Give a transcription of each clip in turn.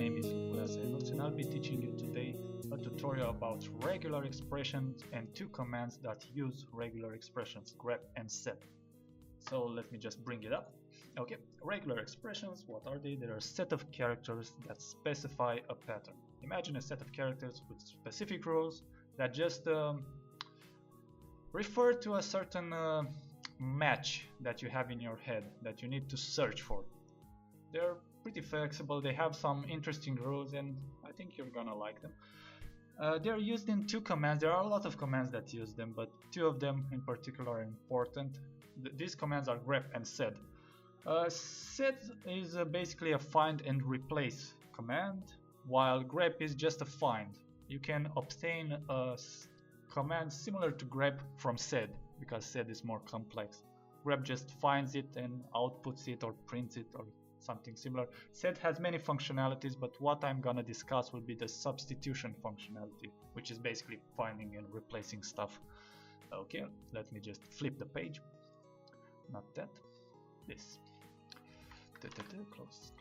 name is Luis and I'll be teaching you today a tutorial about regular expressions and two commands that use regular expressions, grep and set. So let me just bring it up. Okay, regular expressions, what are they? They are a set of characters that specify a pattern. Imagine a set of characters with specific rules that just refer to a certain match that you have in your head that you need to search for. They're pretty flexible, they have some interesting rules, and I think you're gonna like them. They're used in two commands. There are a lot of commands that use them, but two of them in particular are important. These commands are grep and set. Set is basically a find and replace command, while grep is just a find. You can obtain a command similar to grep from set, because set is more complex. Grep just finds it and outputs it or prints it or something similar. Set has many functionalities, but what I'm gonna discuss will be the substitution functionality, which is basically finding and replacing stuff. Okay, let me just flip the page. Not that, this. Close.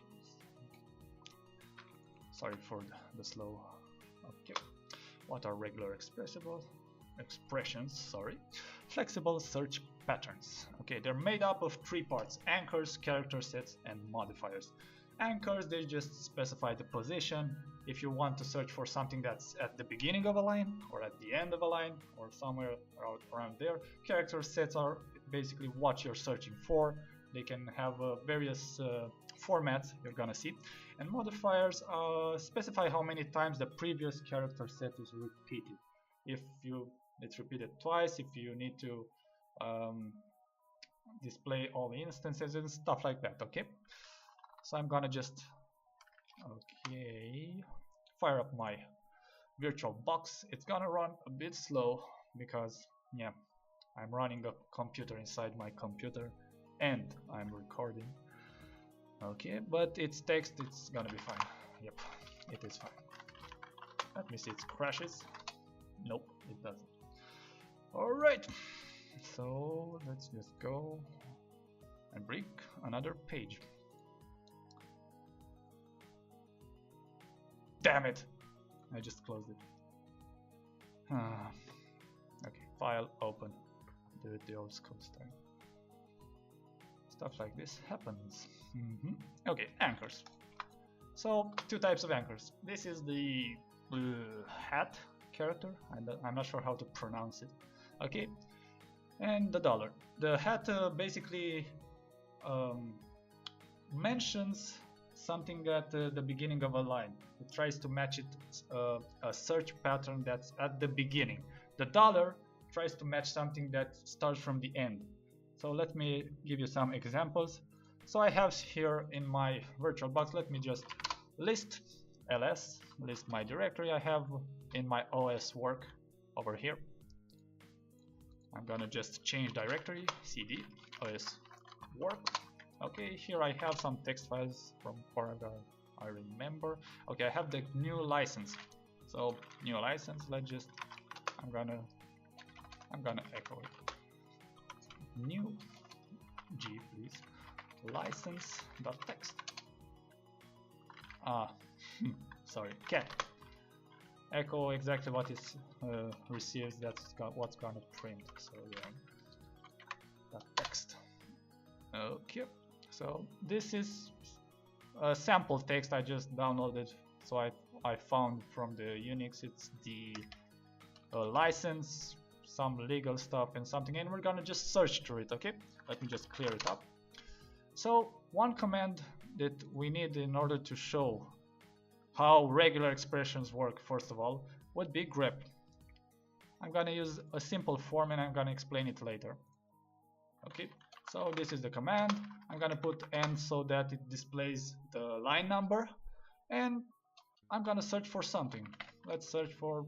Sorry for the slow. Okay, what are regular expressions? Sorry, flexible search patterns. Okay, they're made up of three parts: anchors, character sets, and modifiers. Anchors, they just specify the position. If you want to search for something that's at the beginning of a line or at the end of a line or somewhere around there. Character sets are basically what you're searching for. They can have various formats you're gonna see. And modifiers specify how many times the previous character set is repeated. If it's repeated twice, if you need to display all the instances and stuff like that. Okay, so I'm gonna just fire up my virtual box. It's gonna run a bit slow because yeah, I'm running a computer inside my computer and I'm recording. Okay, but it's text, it's gonna be fine. Yep, it is fine. Let me see, it crashes. Nope, it doesn't. Alright, so let's just go and bring another page. Damn it! I just closed it. Okay, file open. Do it the old school style. Stuff like this happens. Okay, anchors. So, two types of anchors. This is the hat character, and I'm not sure how to pronounce it. Okay, and the dollar. The hat basically mentions something at the beginning of a line. It tries to match it a search pattern that's at the beginning. The dollar tries to match something that starts from the end. So let me give you some examples. So I have here in my virtual box, let me just list ls, list my directory I have in my OS work over here. I'm gonna just change directory, cd, OS work. Okay, here I have some text files from Paragraph I remember. Okay, I have the new license. So new license, I'm gonna echo it. New g please license.text. Sorry, cat echo exactly what it receives. That's what's gonna print. So yeah, text. Okay, so this is a sample text I just downloaded. So I found from the UNIX. It's the license, some legal stuff and something, and we're gonna just search through it. Okay, let me just clear it up. So one command that we need in order to show how regular expressions work, first of all, would be grep. I'm gonna use a simple form and I'm gonna explain it later. Okay, so this is the command. I'm gonna put n so that it displays the line number, and I'm gonna search for something. Let's search for,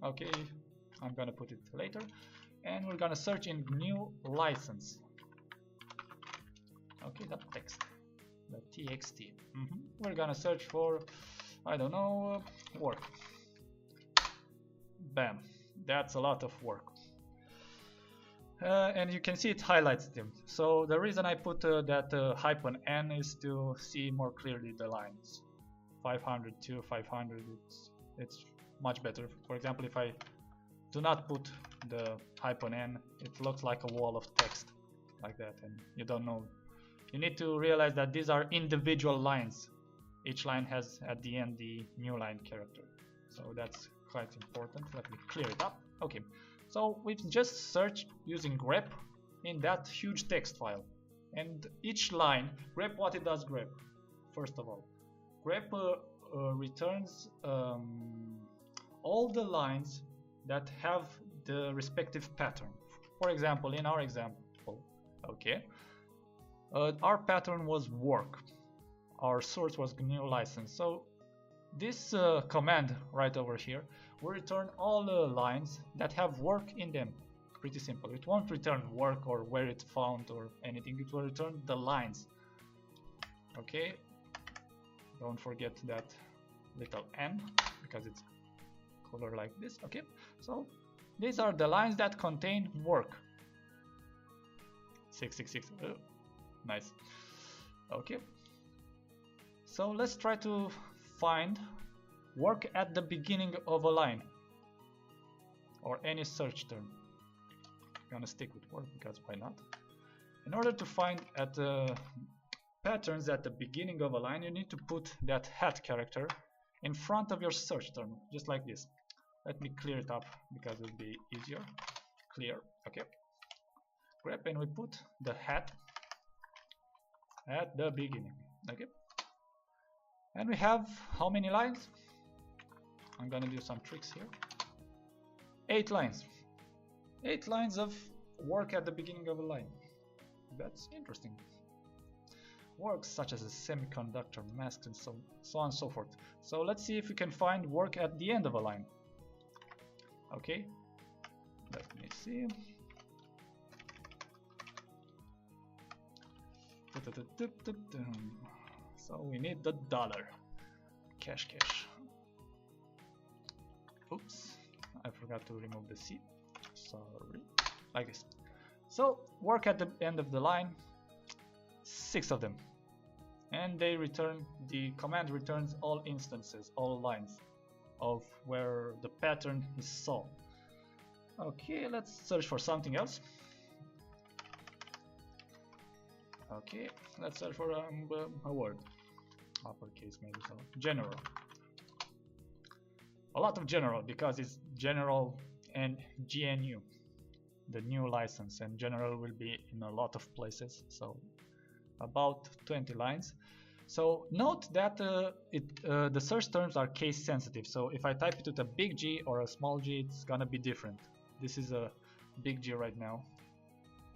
okay, I'm gonna put it later, and we're gonna search in new license. Okay, that text, the txt. We're gonna search for, I don't know, work. Bam, that's a lot of work. And you can see it highlights them. So the reason I put that -n is to see more clearly the lines. 500 to 500, it's much better. For example, if I do not put the -n, it looks like a wall of text like that, and you don't know. You need to realize that these are individual lines. Each line has at the end the new line character, so that's quite important. Let me clear it up. Okay, so we've just searched using grep in that huge text file, and each line, grep, what it does, grep, first of all, grep returns all the lines that have the respective pattern. For example, in our example, okay, our pattern was work, our source was GNU license, so this command right over here will return all the lines that have work in them. Pretty simple. It won't return work or where it's found or anything, it will return the lines. Okay, don't forget that little n because it's color like this. Okay, so these are the lines that contain work. 666. Oh, nice. Okay, so let's try to find work at the beginning of a line or any search term. I'm gonna stick with work because why not? In order to find at patterns at the beginning of a line, you need to put that hat character in front of your search term, just like this. Let me clear it up because it'll be easier. Clear. Okay. Grep, and we put the hat at the beginning. Okay. And we have how many lines? I'm gonna do some tricks here. 8 lines. 8 lines of work at the beginning of a line. That's interesting. Works such as a semiconductor, masks, and so on and so forth. So let's see if we can find work at the end of a line. Okay, let me see. So we need the dollar. Cash. Oops, I forgot to remove the C. Sorry. Like this. So work at the end of the line, 6 of them. And they return, the command returns all instances, all lines of where the pattern is solved. Okay, let's search for something else. Okay, let's search for a word. Uppercase maybe, so general. A lot of general because it's general and GNU, the new license, and general will be in a lot of places, so about 20 lines. So note that the search terms are case sensitive, so if I type it with a big G or a small g, it's gonna be different. This is a big G right now.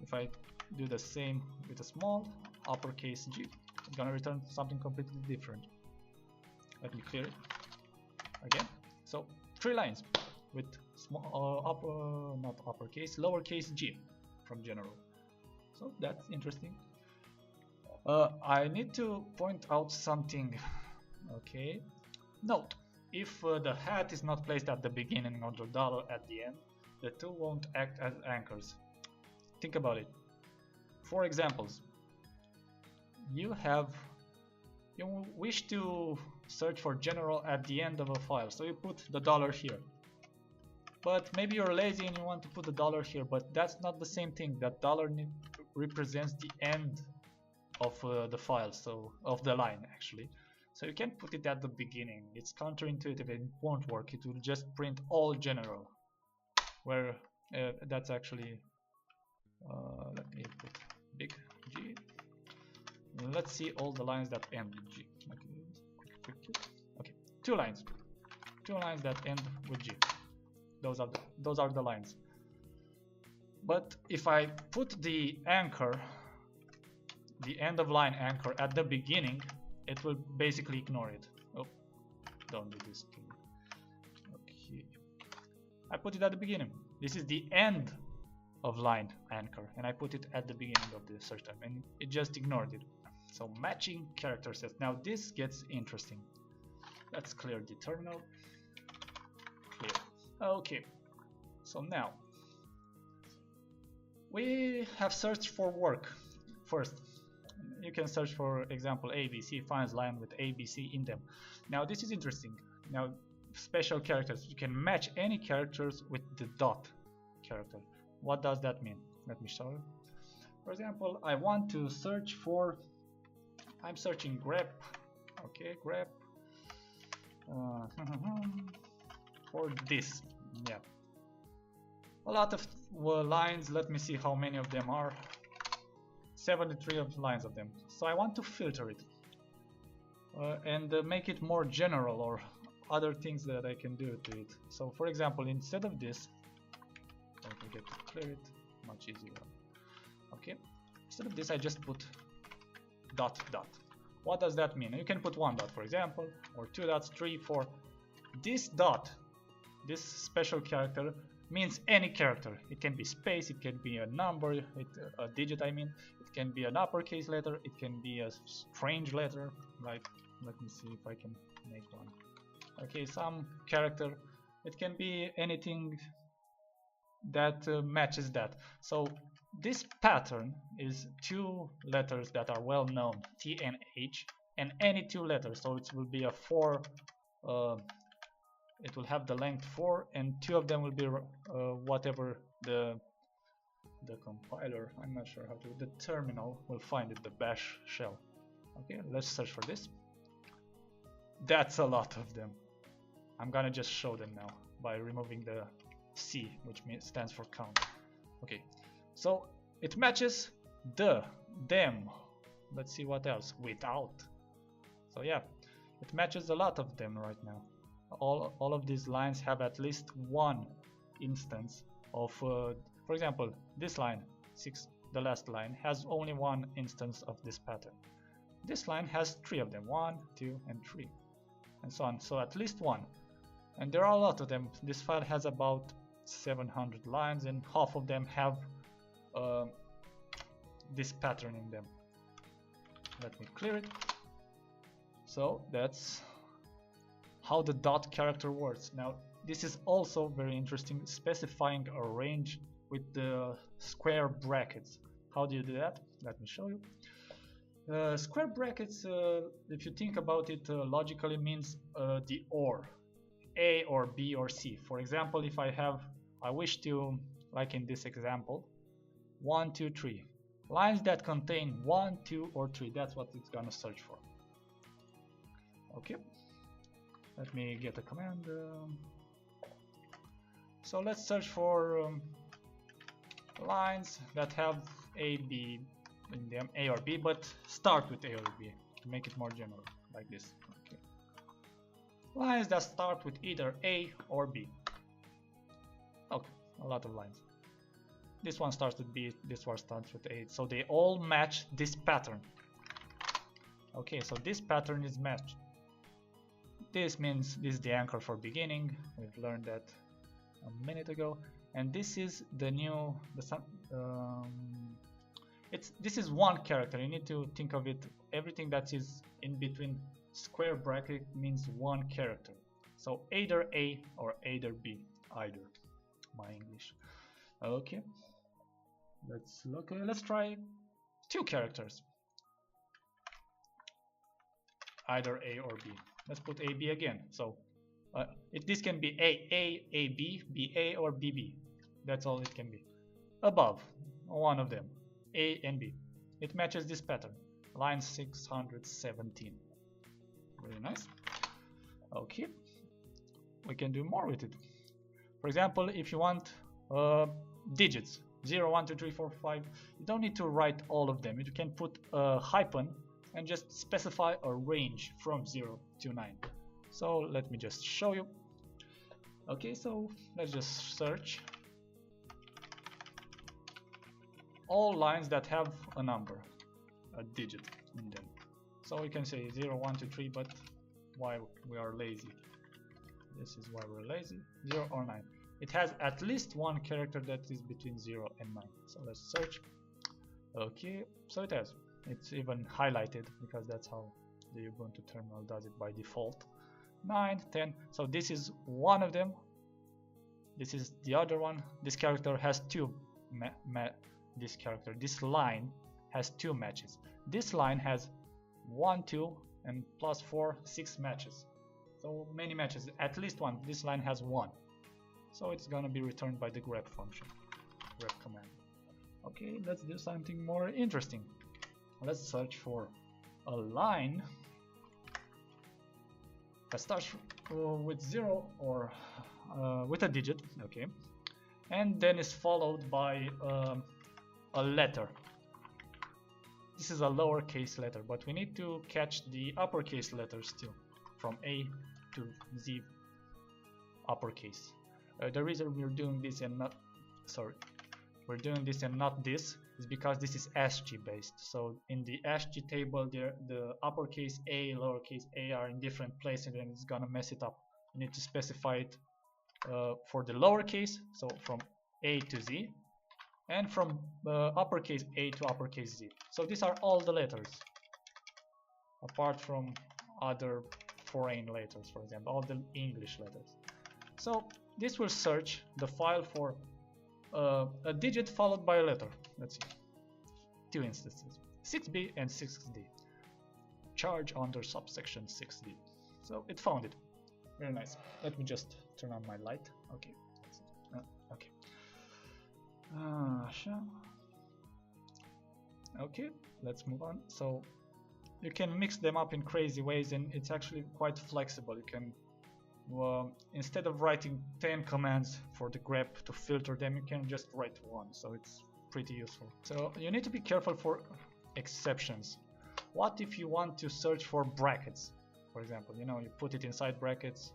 If I do the same with a small uppercase G, it's gonna return something completely different. Let me clear it again. So 3 lines with small not uppercase, lowercase g from general. So that's interesting. I need to point out something. Okay, note, if the hat is not placed at the beginning or the dollar at the end, the two won't act as anchors. Think about it. For examples, you wish to search for general at the end of a file, so you put the dollar here. But maybe you're lazy and you want to put the dollar here, but that's not the same thing. That dollar represents the end of the file, so of the line actually. So you can't put it at the beginning. It's counterintuitive and it won't work. It will just print all general, where that's actually let me put big G. Let's see all the lines that end with G. Okay, 2 lines that end with G. Those are the lines. But if I put the anchor, the end of line anchor at the beginning, it will basically ignore it. Oh, don't do this to me. Okay, I put it at the beginning. This is the end of line anchor, and I put it at the beginning of the search term, and it just ignored it. So matching character sets. Now this gets interesting. Let's clear the terminal. Clear. Okay, so now we have searched for work first. you can search for example ABC, finds line with ABC in them. Now this is interesting. Now special characters, you can match any characters with the dot character. What does that mean? Let me show you. For example, I want to search for, I'm searching grep, okay, grep, for this, yeah. A lot of lines, let me see how many of them are. 73 of lines of them. So I want to filter it and make it more general, or other things that I can do to it. So for example, instead of this, don't forget to clear it, much easier. Okay, instead of this I just put dot dot. What does that mean? You can put one dot, for example, or two dots, 3, 4. This dot, this special character, means any character. It can be space, it can be a number, a digit I mean, it can be an uppercase letter, it can be a strange letter, like, let me see if I can make one. Okay, some character, it can be anything that matches that. So this pattern is two letters that are well known, T and H, and any two letters, so it will be a 4, it will have the length 4, and two of them will be whatever the compiler, I'm not sure how to, the terminal will find it, the bash shell. Okay, let's search for this. That's a lot of them. I'm gonna just show them now by removing the C, which stands for count. Okay, so it matches the, them. Let's see what else, without. So yeah, it matches a lot of them right now. All of these lines have at least one instance of, for example, this line, 6, the last line, has only one instance of this pattern. This line has 3 of them, 1, 2, and 3, and so on. So at least one. And there are a lot of them. This file has about 700 lines, and half of them have this pattern in them. Let me clear it. So that's how the dot character works. Now this is also very interesting, specifying a range with the square brackets. How do you do that? Let me show you. Square brackets, if you think about it logically, means the or, A or B or C. For example, if I wish to, like in this example, 1, 2, 3 lines that contain 1, 2, or 3. That's what it's gonna search for. Okay, let me get a command. So let's search for lines that have A, B in them, A or B, but start with A or B to make it more general, like this. Okay. Lines that start with either A or B. Okay, a lot of lines. This one starts with B, this one starts with A, so they all match this pattern. Okay, so this pattern is matched. This means this is the anchor for beginning. We've learned that a minute ago, and this is the new. This is one character. You need to think of it. Everything that is in between square bracket means one character. So either A or either B. Either. My English. Okay. Let's look. Let's try 2 characters. Either A or B. Let's put AB again. So this can be AB, BA, or BB. That's all it can be. Above, one of them, A and B. It matches this pattern. Line 617. Very nice. Okay. We can do more with it. For example, if you want digits, 0, 1, 2, 3, 4, 5, you don't need to write all of them. You can put a hyphen and just specify a range from 0 to 9. So let me just show you. Okay, so let's just search all lines that have a number, a digit in them. So we can say 0, 1, 2, 3, but why we are lazy? This is why we're lazy. 0 or 9. It has at least one character that is between 0 and 9. So let's search. Okay, so it has. It's even highlighted because that's how the Ubuntu terminal does it by default. 9, 10. So this is one of them. This is the other one. This character has 2. This line has 2 matches. This line has 1, 2, and plus 4, 6 matches. So many matches, at least one. This line has 1. So it's gonna be returned by the grep function, grep command. Okay, let's do something more interesting. Let's search for a line that starts with 0 or with a digit, okay, and then is followed by a letter. This is a lowercase letter, but we need to catch the uppercase letters too, from A to Z uppercase. The reason we're doing this and not, we're doing this and not this is because this is ASCII based. So in the ASCII table, the uppercase A, lowercase a are in different places, and it's gonna mess it up. You need to specify it for the lowercase, so from A to Z, and from uppercase A to uppercase Z. So these are all the letters, apart from other foreign letters, for example, all the English letters. So this will search the file for a digit followed by a letter. Let's see, 2 instances, 6b and 6d. Charge under subsection 6d. So it found it. Very nice. Let me just turn on my light. Okay. Okay. Okay, let's move on. So you can mix them up in crazy ways, and it's actually quite flexible. You can, instead of writing 10 commands for the grep to filter them, you can just write 1. So it's pretty useful. So you need to be careful for exceptions. What if you want to search for brackets? For example, you know, you put it inside brackets,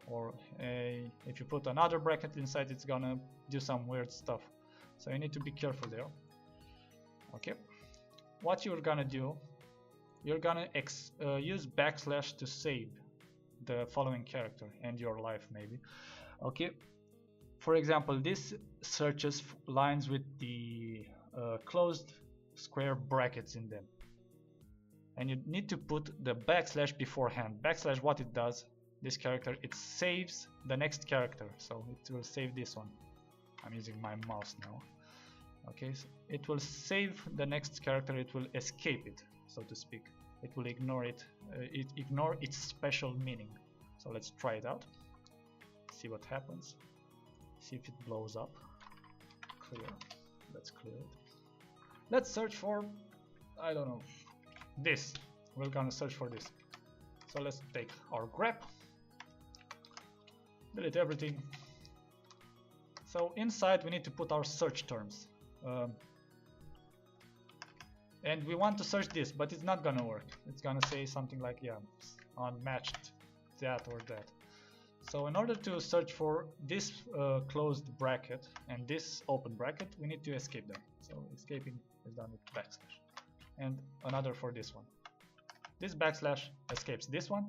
or if you put another bracket inside, it's gonna do some weird stuff. So you need to be careful there. Okay, what you're gonna do, you're gonna use backslash to save the following character and your life maybe. Okay, for example, this searches lines with the closed square brackets in them, and you need to put the backslash beforehand. Backslash, what it does, this character, it saves the next character, so it will save this one. I'm using my mouse now. Okay, so it will save the next character, it will escape it, so to speak. It will ignore it, ignore its special meaning. So let's try it out, see what happens, see if it blows up. Clear, let's clear it. Let's search for, I don't know, this. We're gonna search for this. So let's take our grep, delete everything. So inside we need to put our search terms. And we want to search this, but it's not gonna work. It's gonna say something like, yeah, unmatched that or that. So in order to search for this closed bracket and this open bracket, we need to escape them. So escaping is done with backslash. And another for this one. This backslash escapes this one.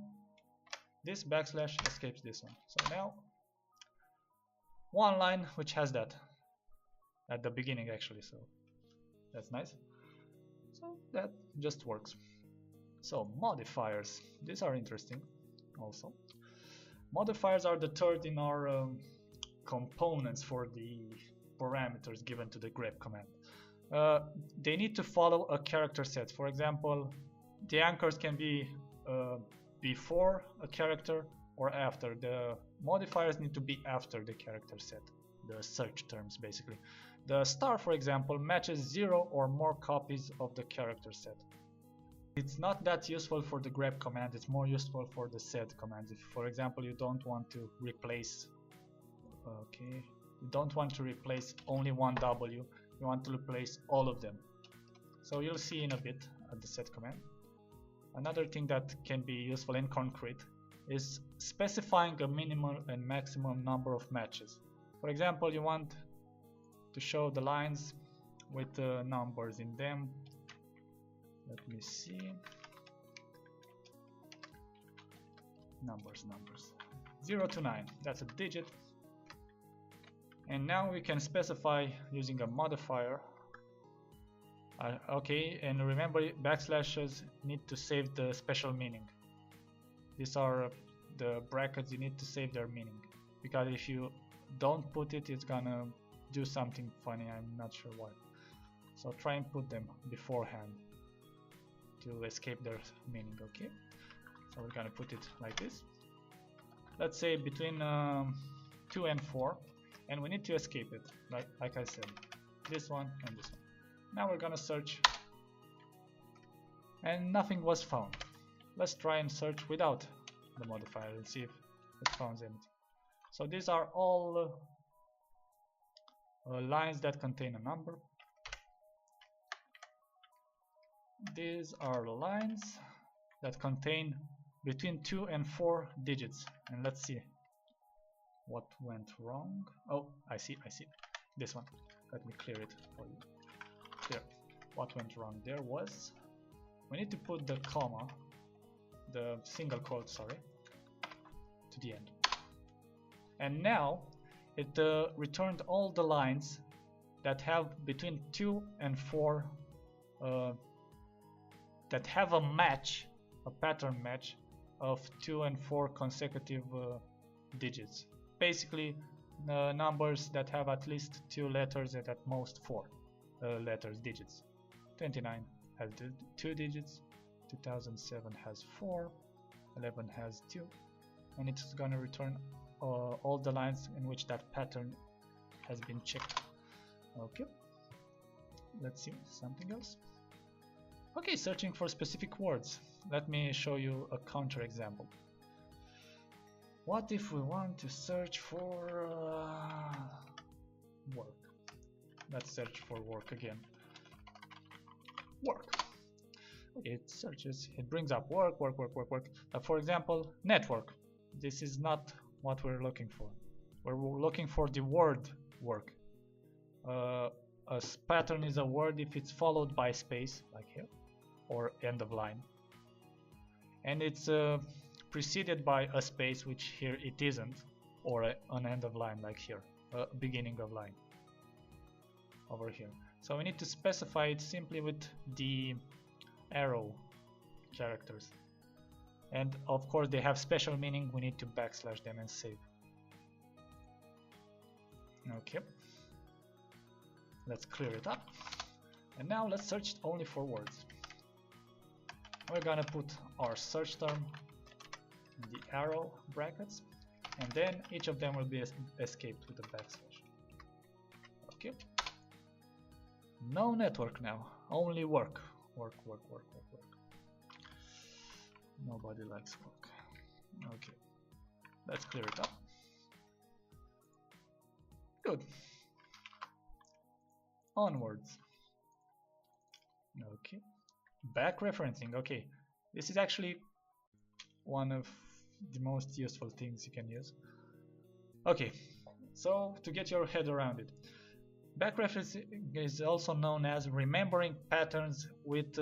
This backslash escapes this one. So now, one line which has that at the beginning actually, so that's nice. So that just works. So modifiers, these are interesting also. Modifiers are the third in our components for the parameters given to the grep command. They need to follow a character set. For example, the anchors can be before a character or after. The modifiers need to be after the character set, the search terms basically. The star, for example, matches 0 or more copies of the character set. It's not that useful for the grep command, it's more useful for the set commands. If, for example, you don't want to replace, you don't want to replace only one W, you want to replace all of them. So you'll see in a bit at the set command. Another thing that can be useful in concrete is specifying a minimum and maximum number of matches. For example, you want to show the lines with numbers in them. Let me see. Numbers. 0 to 9, that's a digit. And now we can specify using a modifier. Okay, and remember, backslashes need to save the special meaning. These are the brackets, you need to save their meaning, because if you don't put it, it's gonna do something funny. I'm not sure why. So try and put them beforehand to escape their meaning. Okay, so we're gonna put it like this. Let's say between 2 and 4, and we need to escape it, like I said, this one and this one. Now we're gonna search, and nothing was found. Let's try and search without the modifier and see if it finds anything. So these are all lines that contain a number. These are lines that contain between 2 and 4 digits, and let's see what went wrong. Oh, I see this one. Let me clear it for you. Here, what went wrong there was we need to put the comma, the single quote, sorry, to the end. And now it returned all the lines that have between 2 and 4 that have a match, a pattern match of 2 and 4 consecutive digits. Basically numbers that have at least 2 letters and at most 4 letters, digits. 29 has 2 digits, 2007 has 4, 11 has 2, and it's gonna return all the lines in which that pattern has been checked. Okay, let's see something else. Okay, searching for specific words. Let me show you a counter example. What if we want to search for work? Let's search for work again. Work. It searches, it brings up work. For example, network. This is not what we're looking for. We're looking for the word work. A pattern is a word if it's followed by space, like here, or end of line, and it's preceded by a space, which here it isn't, or an end of line, like here, a beginning of line over here. So we need to specify it simply with the arrow characters, and of course they have special meaning. We need to backslash them and save. Okay, let's clear it up, and now let's search only for words. We're gonna put our search term in the arrow brackets, and then each of them will be escaped with a backslash. Okay, no network now, only work. Work. Nobody likes work. Okay, let's clear it up. Good. Onwards. Okay, backreferencing. Okay, this is actually one of the most useful things you can use. Okay, so to get your head around it, backreferencing is also known as remembering patterns with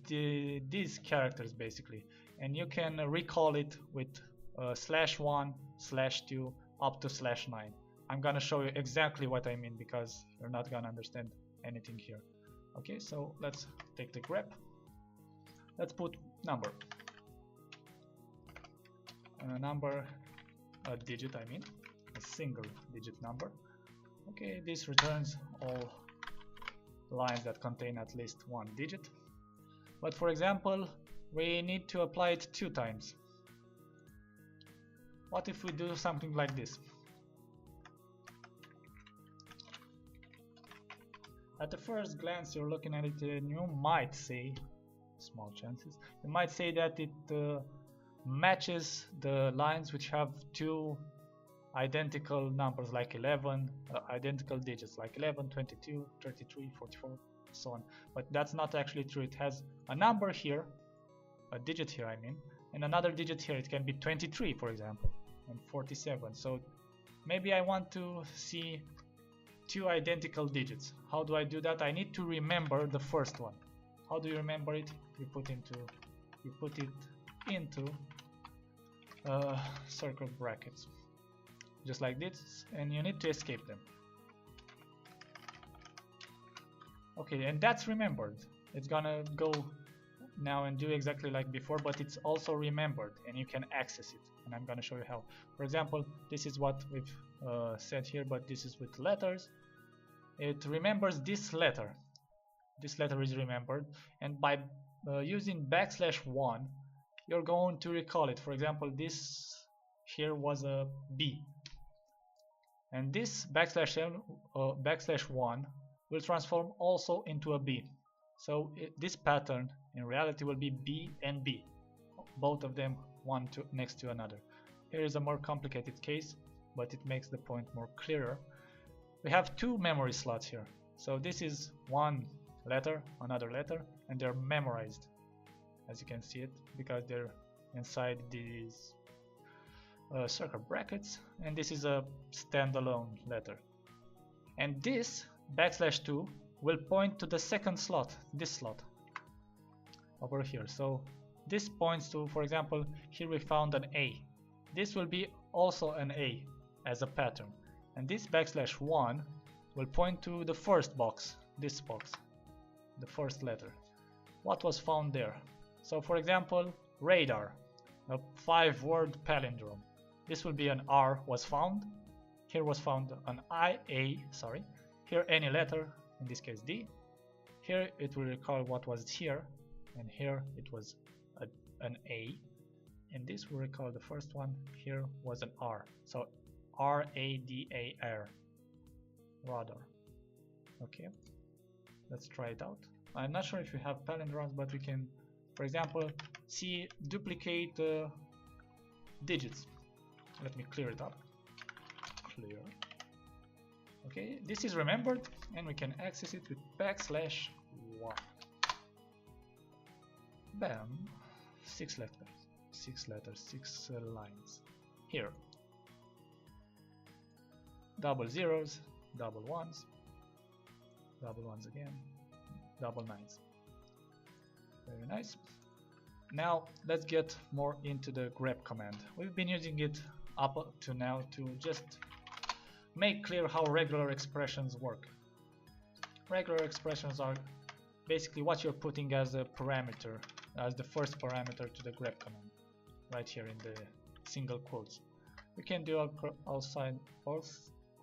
these characters basically, and you can recall it with /1, /2 up to /9. I'm gonna show you exactly what I mean because you're not gonna understand anything here. Okay, so let's take the grep. Let's put number, a digit, I mean a single digit number. Okay, this returns all lines that contain at least 1 digit. But for example, we need to apply it 2 times. What if we do something like this? At the first glance you're looking at it and you might say, small chances, you might say that it matches the lines which have 2 identical numbers like 11, identical digits like 11, 22, 33, 44, so on. But that's not actually true. It has a number here, a digit here I mean, and another digit here. It can be 23 for example, and 47. So maybe I want to see 2 identical digits. How do I do that? I need to remember the first one. How do you remember it? You put it into circle brackets, just like this, and you need to escape them. Okay, and that's remembered. It's gonna go now and do exactly like before, but it's also remembered and you can access it, and I'm gonna show you how. For example, this is what we've said here, but this is with letters, it remembers this letter. This letter is remembered, and by using \1 you're going to recall it. For example, this here was a B, and this \1 will transform also into a B. So this pattern in reality will be B and B, both of them one next to another. Here is a more complicated case, but it makes the point more clearer. We have two memory slots here. So this is one letter, another letter, and they're memorized, as you can see it, because they're inside these circle brackets, and this is a standalone letter. And this \2 will point to the second slot, this slot over here. So this points to, for example, here we found an A. This will be also an A as a pattern, and this \1 will point to the first box, this box, the first letter. What was found there? So for example, radar, a 5-word palindrome. This will be an R was found. Here was found an IA, sorry. Here any letter, in this case D. Here it will recall what was here, and here it was an A. And this will recall the first one. Here was an R. So RADAR, radar. Okay, let's try it out. I'm not sure if you have palindromes, but we can, for example, see duplicate digits. Let me clear it up. Clear. Okay, this is remembered, and we can access it with \1. Bam, 6 letters, 6 lines. Here, double zeros, double ones again, double nines. Very nice. Now let's get more into the grep command. We've been using it up to now to just make clear how regular expressions work. Regular expressions are basically what you're putting as a parameter, as the first parameter to the grep command, right here in the single quotes. You can do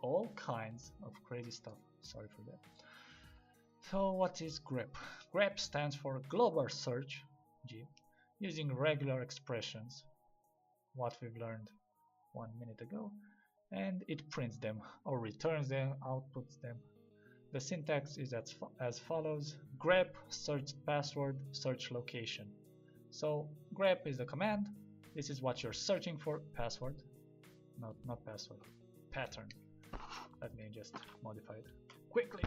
all kinds of crazy stuff. Sorry for that. So what is grep? Grep stands for global search, G, using regular expressions, what we've learned 1 minute ago, and it prints them or returns them, outputs them. The syntax is as follows: grep search password search location. So grep is the command. This is what you're searching for, password, not password, pattern. Let me just modify it quickly.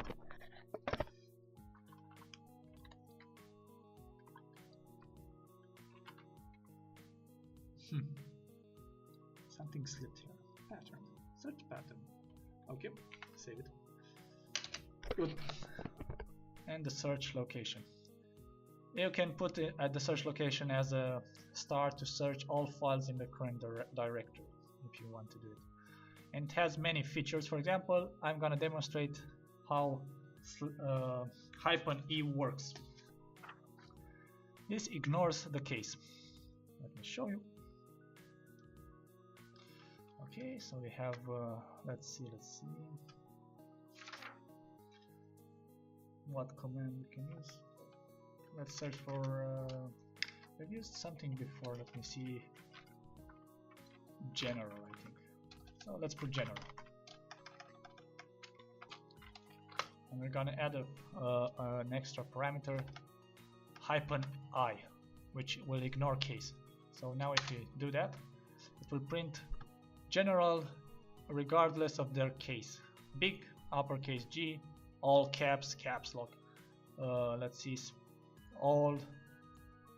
Something slipped here. Pattern. Search pattern. Okay, save it. Good. And the search location. You can put it at the search location as a star to search all files in the current directory if you want to do it. And it has many features. For example, I'm gonna demonstrate how -e works. This ignores the case. Let me show you. Okay, so we have, let's see, what command we can use. Let's search for, we've used something before, let me see, general, I think. So let's put general. And we're gonna add an extra parameter, -i, which will ignore case. So now if we do that, it will print general regardless of their case. Big, uppercase G, all caps, caps lock. Let's see, all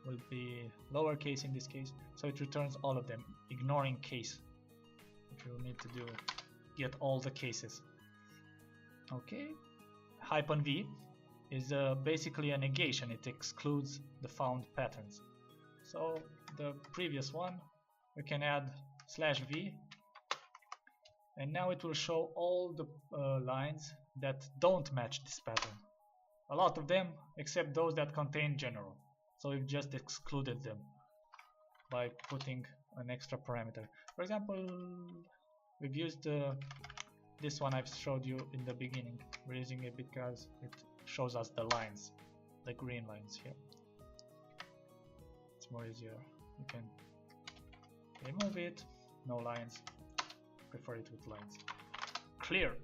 will be lowercase in this case. So it returns all of them, ignoring case. Which we'll need to do, get all the cases. Okay, -v is basically a negation. It excludes the found patterns. So the previous one, we can add /v, and now it will show all the lines that don't match this pattern. A lot of them, except those that contain general. So we've just excluded them by putting an extra parameter. For example, we've used This one I've showed you in the beginning. We're using it because it shows us the lines, the green lines here. It's more easier. You can remove it, no lines, prefer it with lines. Clear.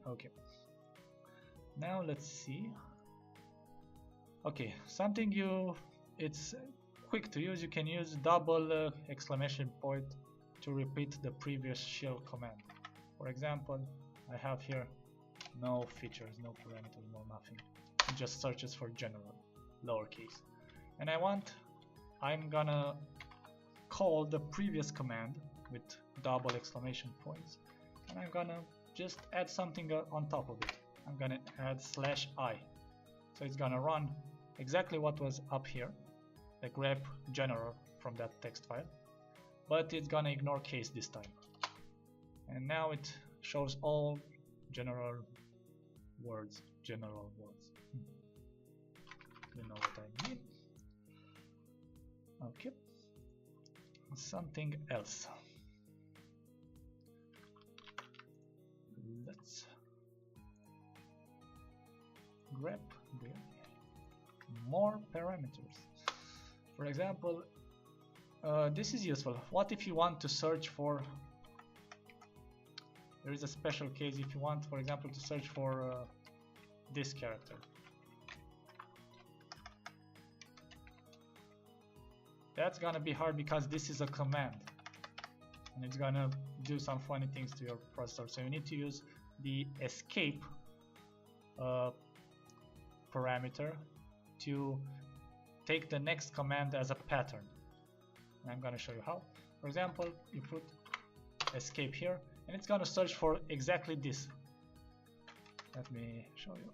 Okay. Now let's see. Okay, something it's quick to use. You can use double exclamation point to repeat the previous shell command. For example, I have here no features, no parameters, no nothing. It just searches for general, lowercase. And I'm gonna call the previous command with double exclamation points, and I'm gonna just add something on top of it. I'm gonna add /i. So it's gonna run exactly what was up here, the grep general from that text file, but it's gonna ignore case this time. And now it shows all general words. You know what I mean. Okay. Something else. Let's grep more parameters. For example, this is useful. What if you want to search for, there is a special case if you want, for example, to search for this character. That's gonna be hard because this is a command and it's gonna do some funny things to your processor. So you need to use the escape parameter to take the next command as a pattern. And I'm gonna show you how. For example, you put escape here and it's gonna search for exactly this. Let me show you.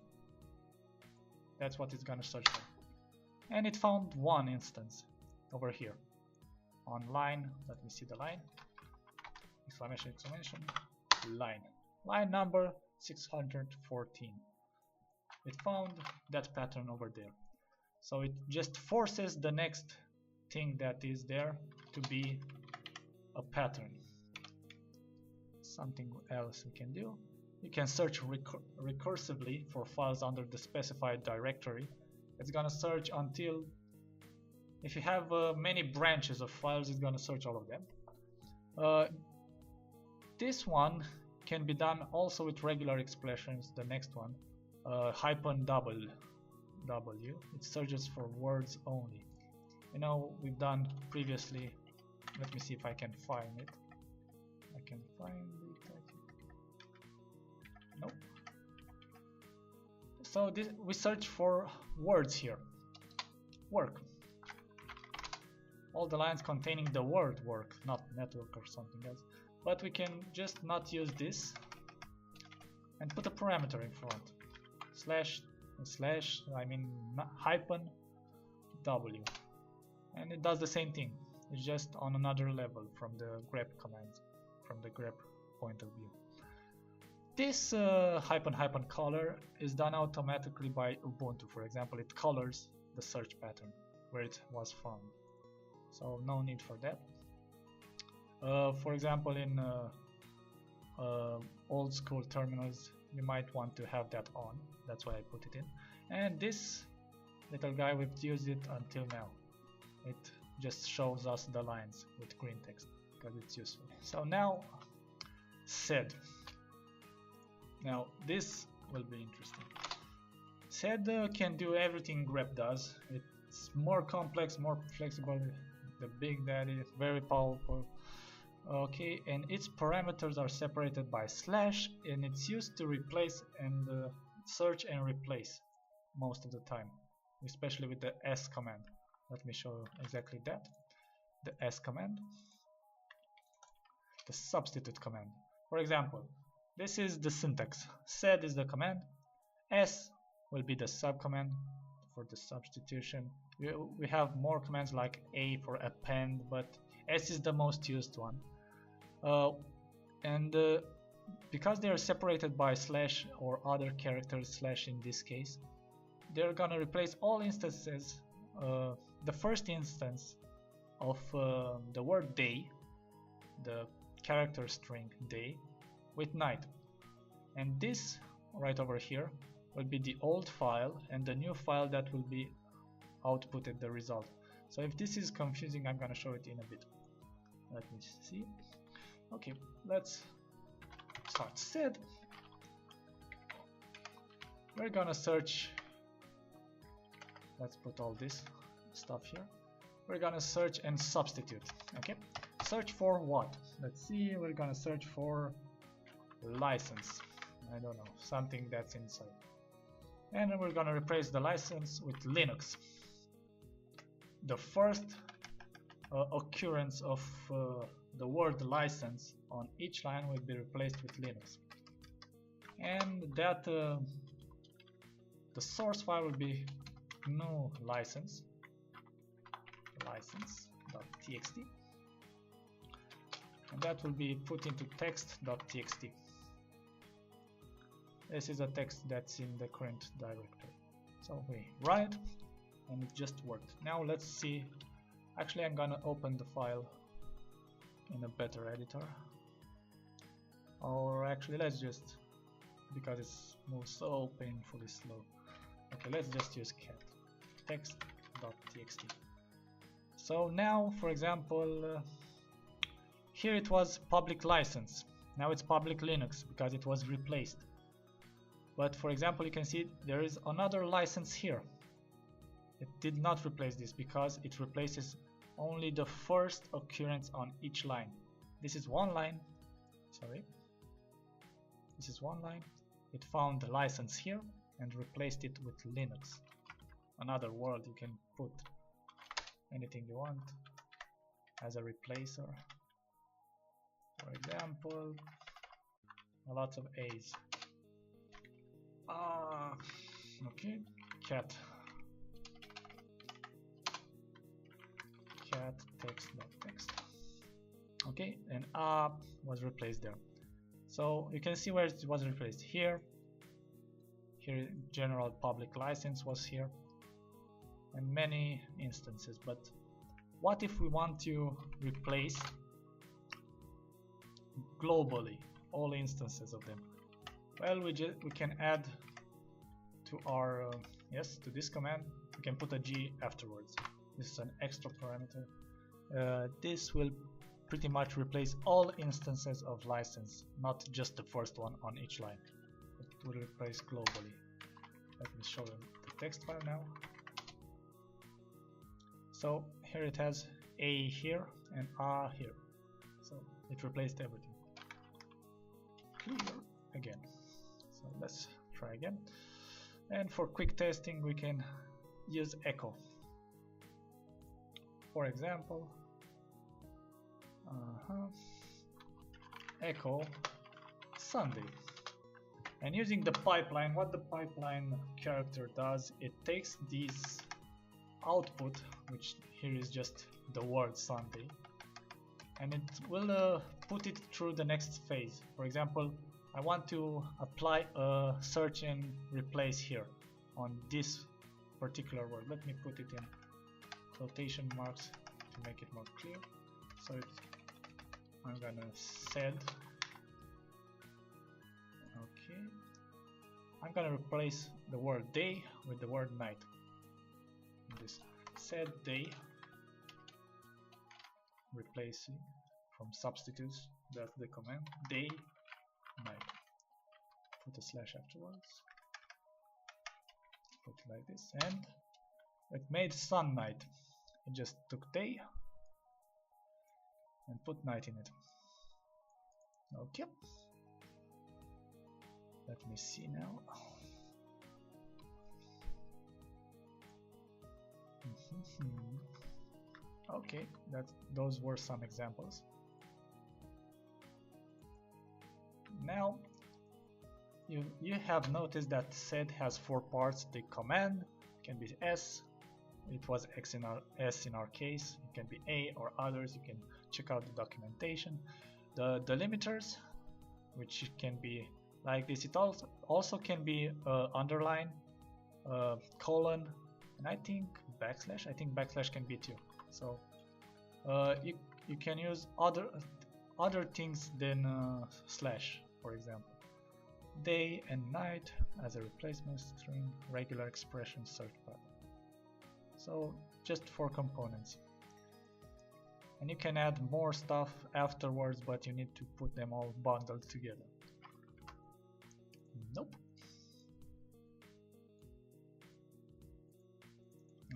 That's what it's gonna search for. And it found one instance over here on line, let me see the line, exclamation, line number 614. It found that pattern over there. So it just forces the next thing that is there to be a pattern. Something else we can do, you can search recursively for files under the specified directory. It's gonna search until, if you have many branches of files, it's gonna search all of them. This one can be done also with regular expressions. The next one, -w, it searches for words only. You know, we've done previously. Let me see if I can find it. I can find it. Nope. So we search for words here. Work. All the lines containing the word work, not network or something else. But we can just not use this and put a parameter in front. -w. And it does the same thing. It's just on another level from the grep command, from the grep point of view. This -- color is done automatically by Ubuntu. For example, it colors the search pattern where it was found. So no need for that. For example, in old school terminals, you might want to have that on. That's why I put it in. And this little guy, we've used it until now. It just shows us the lines with green text because it's useful. So now, sed. Now this will be interesting. Sed can do everything grep does. It's more complex, more flexible. The big daddy, very powerful. Okay, and its parameters are separated by / and it's used to replace and search and replace most of the time, especially with the S command. Let me show you exactly that. The S command, the substitute command. For example, this is the syntax. Sed is the command, S will be the subcommand for the substitution. We have more commands like A for append, but S is the most used one. Because they are separated by / or other characters / in this case, they're gonna replace all instances. The first instance of the word day, the character string day, with night. and this right over here will be the old file, and the new file that will be outputted the result. So if this is confusing, I'm gonna show it in a bit. Let me see. Okay, let's start sed. We're gonna search. Let's put all this stuff here. We're gonna search and substitute. Okay, search for what? Let's see. We're gonna search for license. I don't know, something that's inside. And then we're gonna replace the license with Linux. The first occurrence of the word license on each line will be replaced with Linux, and that the source file will be no license license.txt, and that will be put into text.txt. This is a text that's in the current directory. So we run it and it just worked. Now let's see. Actually, I'm gonna open the file in a better editor, or actually let's just, because it moves so painfully slow. Okay, let's just use cat text.txt. So now, for example, here it was public license. Now it's public Linux because it was replaced. But for example, you can see there is another license here. It did not replace this because it replaces only the first occurrence on each line. This is one line, sorry. This is one line. It found the license here and replaced it with Linux. Another word, you can put anything you want as a replacer. For example, lots of A's. Okay, cat text.text. Okay, and was replaced there. So you can see where it was replaced here. Here general public license was here, and many instances. But what if we want to replace globally all instances of them? Well, we can add to our to this command. We can put a G afterwards. This is an extra parameter. This will pretty much replace all instances of license, not just the first one on each line. It will replace globally. Let me show you the text file now. So here it has A here and A here. So it replaced everything. Clear again. So let's try again. And for quick testing, we can use echo. For example, echo Sunday. And using the pipeline, what the pipeline character does, it takes this output, which here is just the word Sunday, and it will put it through the next phase. For example, I want to apply a search and replace here on this particular word. Let me put it in quotation marks to make it more clear. So I'm gonna sed. Okay, I'm gonna replace the word day with the word night. This sed day, replacing from substitutes. That's the command. Day, night. Put a slash afterwards. Put it like this, and it made sun night. It just took day and put night in it. Okay. Let me see now. Okay, those were some examples. Now you have noticed that sed has 4 parts. The command can be S. It was S in our case. It can be A or others. You can check out the documentation. The delimiters, which can be like this. It also can be underline, colon, and I think backslash. I think backslash can be too. So you can use other things than slash, for example. day and night as a replacement string, regular expression search pattern. So just 4 components. And you can add more stuff afterwards, but you need to put them all bundled together. Nope.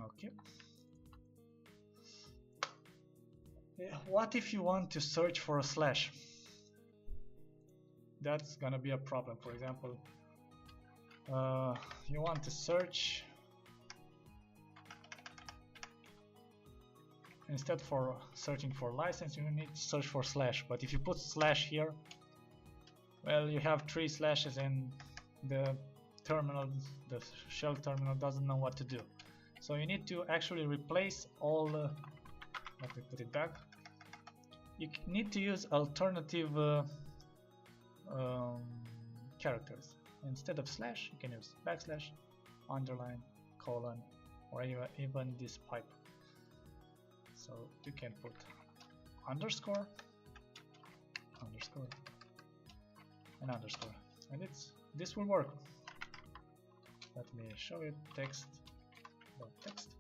Okay. What if you want to search for a slash? That's gonna be a problem. For example, you want to search, instead for searching for license, you need to search for slash. But if you put slash here, well, you have 3 slashes and the terminal, the shell terminal doesn't know what to do. So you need to actually replace all, let me put it back. You need to use alternative characters. Instead of slash, you can use backslash, underline, colon, or even this pipe. So you can put underscore, underscore, and underscore, and this will work. Let me show you text, text,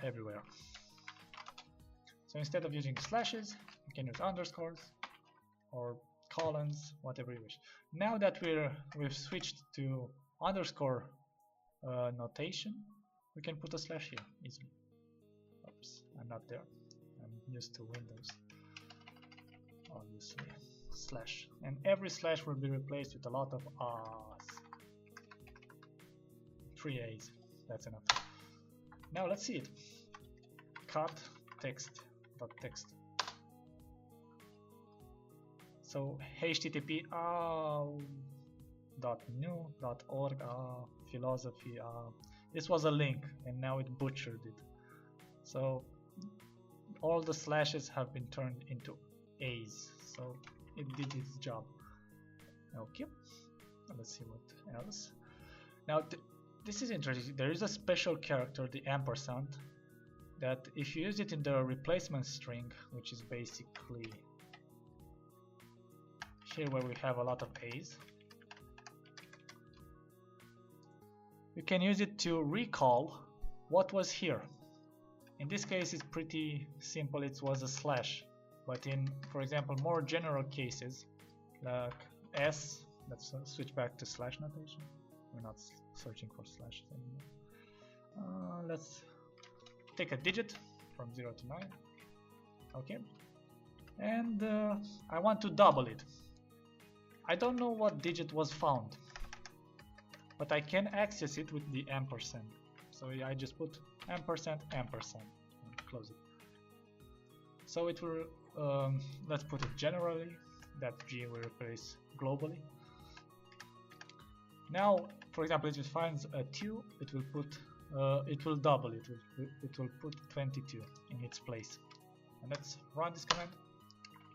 everywhere. So instead of using slashes, you can use underscores or colons, whatever you wish. Now that we've switched to underscore notation, we can put a slash here easily. Oops, I'm not there. I'm used to Windows. Obviously, slash, and every slash will be replaced with a lot of A's. 3 A's. That's enough. Now let's see it. Cut text. Text. So http .new.org philosophy. This was a link, and now it butchered it. So all the slashes have been turned into A's. So it did its job. Okay. Let's see what else. Now this is interesting. There is a special character, the ampersand, that if you use it in the replacement string, which is basically here where we have a lot of A's, you can use it to recall what was here. In this case it's pretty simple, it was a slash, but in, for example, more general cases like S, let's switch back to slash notation. We're not searching for slashes anymore. Let's take a digit from 0 to 9. Okay, and I want to double it. I don't know what digit was found, but I can access it with the ampersand. So I just put ampersand ampersand and close it. So it will, let's put it generally, that G will replace globally. Now, for example, if it finds a 2, it will put it will double it. It will put 22 in its place. And let's run this command.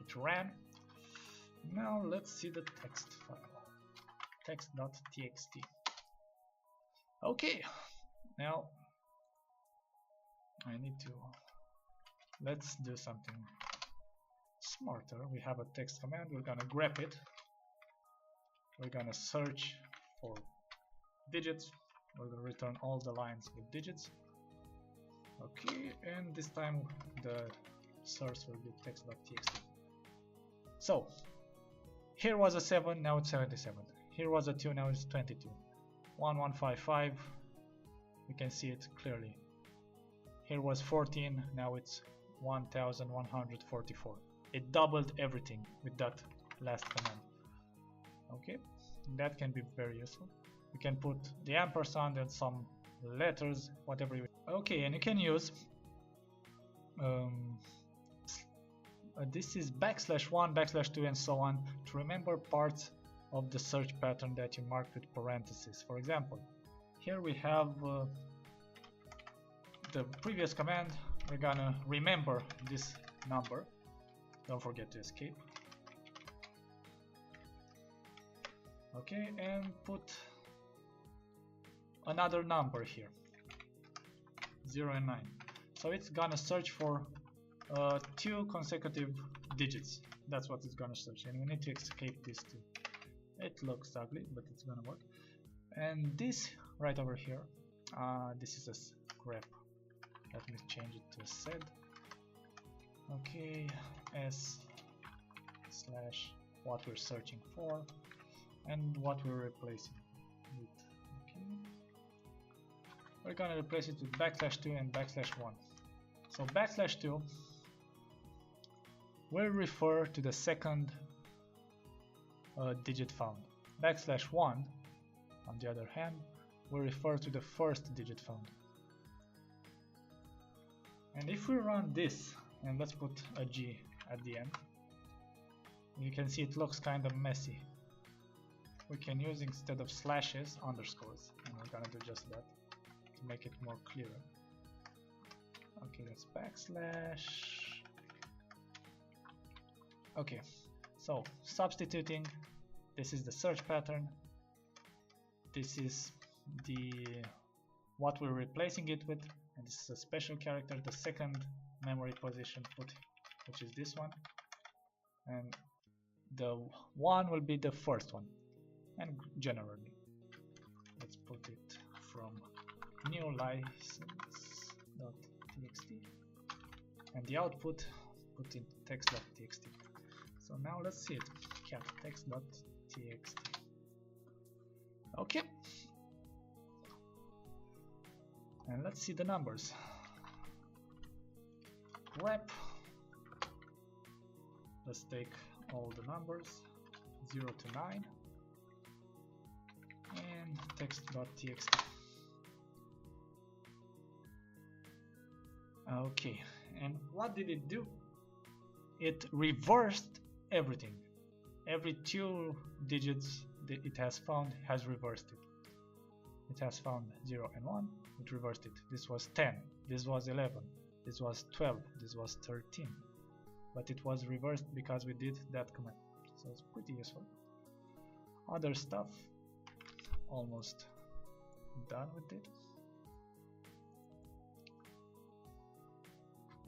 It ran. Now let's see the text file. Text.txt. Okay. Now I need to, let's do something smarter. We have a text command. We're gonna grep it. We're gonna search for digits. We're going to return all the lines with digits. Okay, and this time the source will be text.txt. So here was a 7, now it's 77. Here was a 2, now it's 22. 1155, you can see it clearly. Here was 14, now it's 1144. It doubled everything with that last command. Okay, that can be very useful. You can put the ampersand and some letters, whatever you. Okay, and you can use this is \1, \2, and so on to remember parts of the search pattern that you marked with parentheses. For example, here we have the previous command. We're gonna remember this number. Don't forget to escape. Okay, and put another number here, 0 and 9. So it's gonna search for 2 consecutive digits. That's what it's gonna search, and we need to escape this too. It looks ugly, but it's gonna work. And this right over here, this is a grep. Let me change it to a sed. Okay, s slash what we're searching for and what we're replacing with. Okay, we're gonna replace it with \2 and \1. So \2 will refer to the second digit found. \1, on the other hand, will refer to the first digit found. And if we run this, and let's put a G at the end, you can see it looks kind of messy. We can use, instead of slashes, underscores, and we're gonna do just that to make it more clear. Okay, that's \. Okay, so substituting, this is the search pattern, this is the what we're replacing it with, and this is a special character, the second memory position put, which is this one, and the one will be the first one. And generally, let's put it from new license.txt, and the output put in text.txt. So now let's see it, cat text.txt. Okay, and let's see the numbers. Grep, let's take all the numbers 0 to 9 and text.txt. Okay, and what did it do? It reversed everything. Every 2 digits that it has found has reversed it. It has found 0 and 1, it reversed it. This was 10, this was 11, this was 12, this was 13. But it was reversed because we did that command. So it's pretty useful. Other stuff, almost done with it.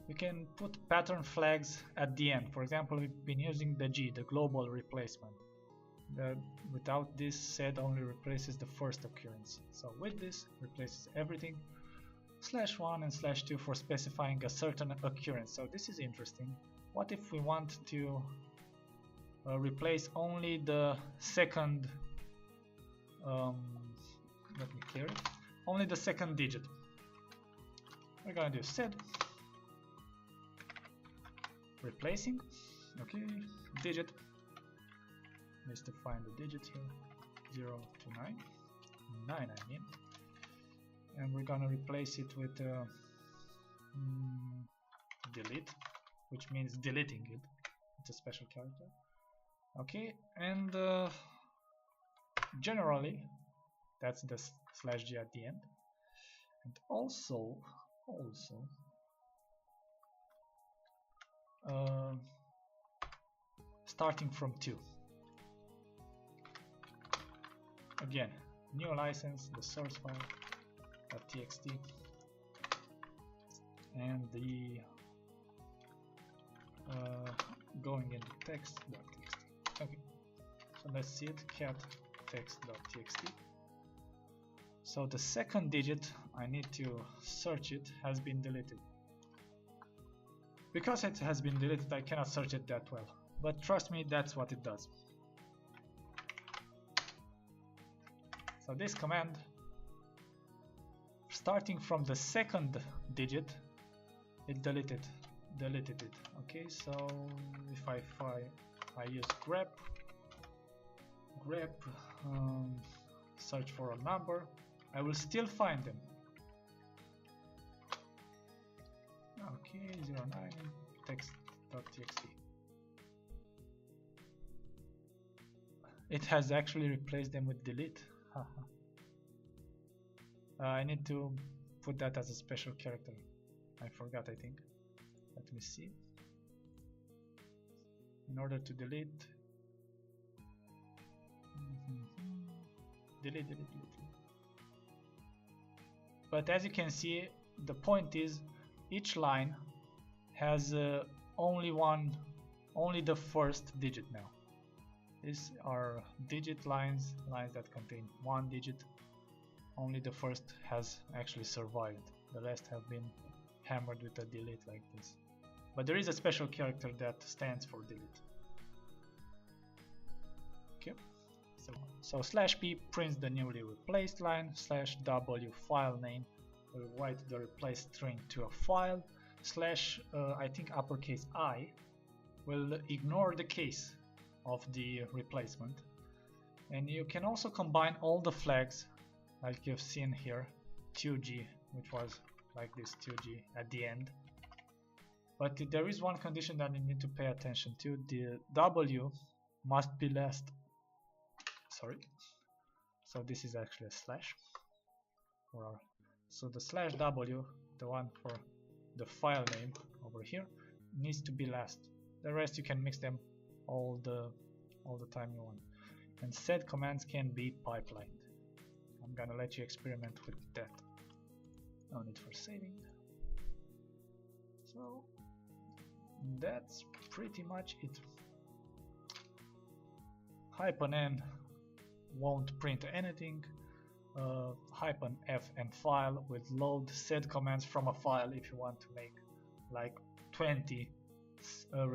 We can put pattern flags at the end. For example, we've been using the G, the global replacement. Without this, sed only replaces the first occurrence. So with this, replaces everything. /1 and /2 for specifying a certain occurrence. So this is interesting. What if we want to replace only the second, let me clear it, only the second digit? We're gonna do sed replacing, okay, digit, needs to find the digit here, 0 to 9, 9 I mean, and we're gonna replace it with delete, which means deleting it. It's a special character. Okay, and generally that's the /g at the end, and also starting from 2. Again, new license, the source file .txt, and the going into text.txt. Okay, so let's see it, cat text.txt. So the second digit I need to search it has been deleted. Because it has been deleted, I cannot search it that well, but trust me, that's what it does. So this command, starting from the second digit, it deleted it. Okay, so if I use grep search for a number, I will still find them. Okay, 09 text.txt. It has actually replaced them with delete. I need to put that as a special character. I forgot, I think. Let me see. In order to delete, delete. But as you can see, the point is each line has only the first digit now. These are digit lines, lines that contain one digit. Only the first has actually survived. The rest have been hammered with a delete like this. But there is a special character that stands for delete. Okay. So /p prints the newly replaced line. /w file name will write the replaced string to a file. I think uppercase I will ignore the case of the replacement. And you can also combine all the flags like you've seen here. 2G, which was like this 2G at the end. But there is one condition that you need to pay attention to. The W must be last. Sorry. So this is actually a slash. So the /w, the one for the file name over here, needs to be last. The rest you can mix them all the time you want. And sed commands can be pipelined. I'm gonna let you experiment with that. No need for saving. So that's pretty much it. -n won't print anything. -f and file will load sed commands from a file if you want to make like 20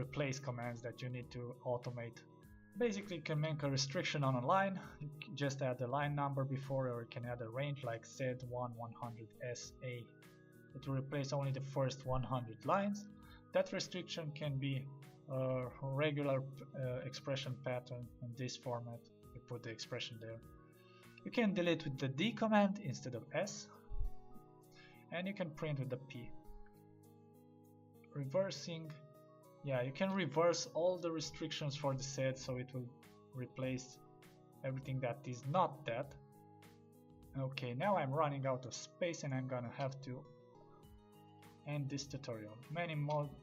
replace commands that you need to automate. Basically, you can make a restriction on a line. You can just add a line number before, or you can add a range like sed1 100 SA. It will replace only the first 100 lines. That restriction can be a regular expression pattern in this format. You put the expression there. You can delete with the D command instead of S, and you can print with the P. Reversing, yeah, you can reverse all the restrictions for the sed, so it will replace everything that is not that. Okay, now I'm running out of space and I'm gonna have to end this tutorial. Many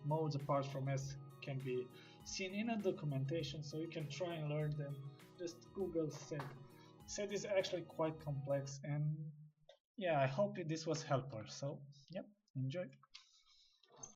modes apart from S can be seen in a documentation, so you can try and learn them. Just Google sed. Sed is actually quite complex, and yeah, I hope this was helpful. So, yep, enjoy.